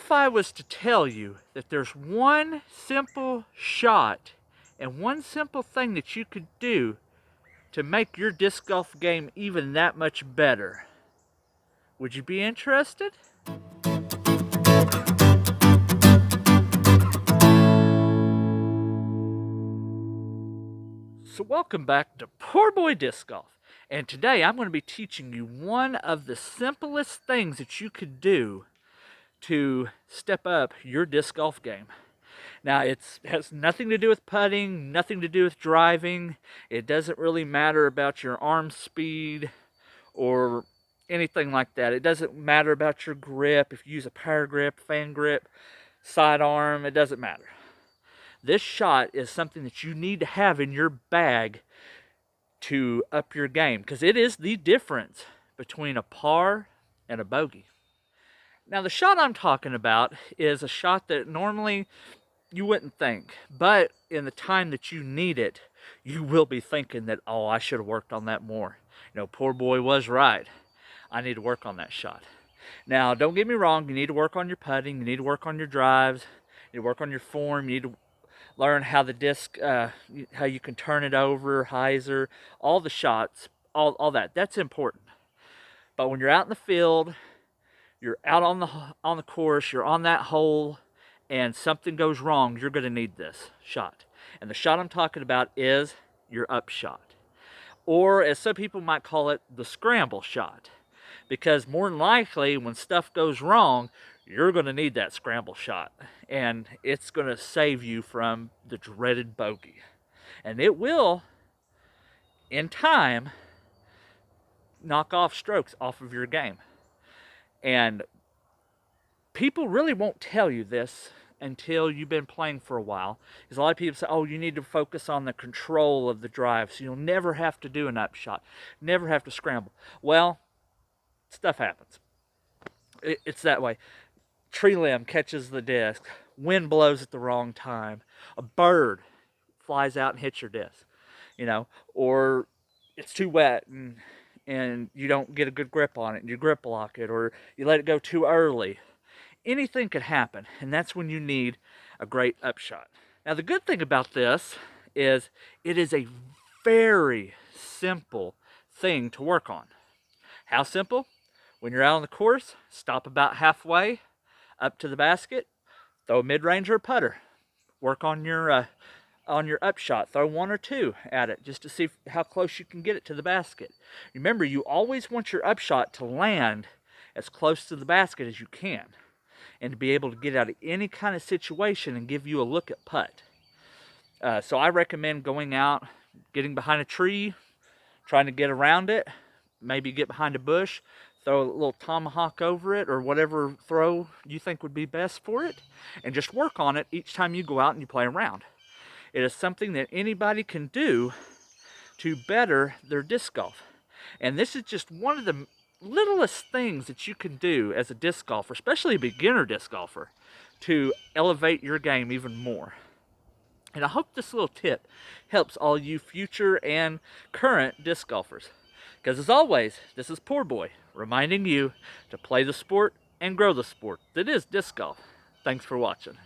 if I was to tell you that there's one simple shot and one simple thing that you could do to make your disc golf game even that much better? Would you be interested? So welcome back to PoorBoy Disc Golf, and today I'm going to be teaching you one of the simplest things that you could do to step up your disc golf game. Now it has nothing to do with putting, nothing to do with driving. It doesn't really matter about your arm speed or anything like that. It doesn't matter about your grip, if you use a power grip, fan grip, sidearm, it doesn't matter. This shot is something that you need to have in your bag to up your game, because it is the difference between a par and a bogey. Now the shot I'm talking about is a shot that normally you wouldn't think, but in the time that you need it, you will be thinking that, oh, I should have worked on that more. You know, PoorBoy was right. I need to work on that shot. Now, don't get me wrong, you need to work on your putting, you need to work on your drives, you need to work on your form, you need to learn how the disc, how you can turn it over, hyzer, all the shots, all that. That's important. But when you're out in the field, you're out on the course, you're on that hole, and something goes wrong, you're going to need this shot. And the shot I'm talking about is your up shot, or as some people might call it, the scramble shot. Because more than likely, when stuff goes wrong, you're going to need that scramble shot, and it's going to save you from the dreaded bogey. And it will, in time, knock off strokes off of your game. And people really won't tell you this until you've been playing for a while. Because a lot of people say, oh, you need to focus on the control of the drive, so you'll never have to do an up shot, never have to scramble. Well, stuff happens. It's that way. Tree limb catches the disc, wind blows at the wrong time, a bird flies out and hits your disc, you know, or it's too wet and you don't get a good grip on it and you grip lock it, or you let it go too early. Anything could happen, and that's when you need a great upshot. Now the good thing about this is it is a very simple thing to work on. How simple? When you're out on the course, stop about halfway up to the basket, throw a mid-range or a putter. Work on your upshot. Throw one or two at it just to see how close you can get it to the basket. Remember, you always want your upshot to land as close to the basket as you can, and to be able to get out of any kind of situation and give you a look at putt. So I recommend going out, getting behind a tree, trying to get around it, maybe get behind a bush, throw a little tomahawk over it, or whatever throw you think would be best for it, and just work on it each time you go out and you play around. It is something that anybody can do to better their disc golf. And this is just one of the littlest things that you can do as a disc golfer, especially a beginner disc golfer, to elevate your game even more. And I hope this little tip helps all you future and current disc golfers. Because as always, this is PoorBoy, reminding you to play the sport and grow the sport that is disc golf. Thanks for watching.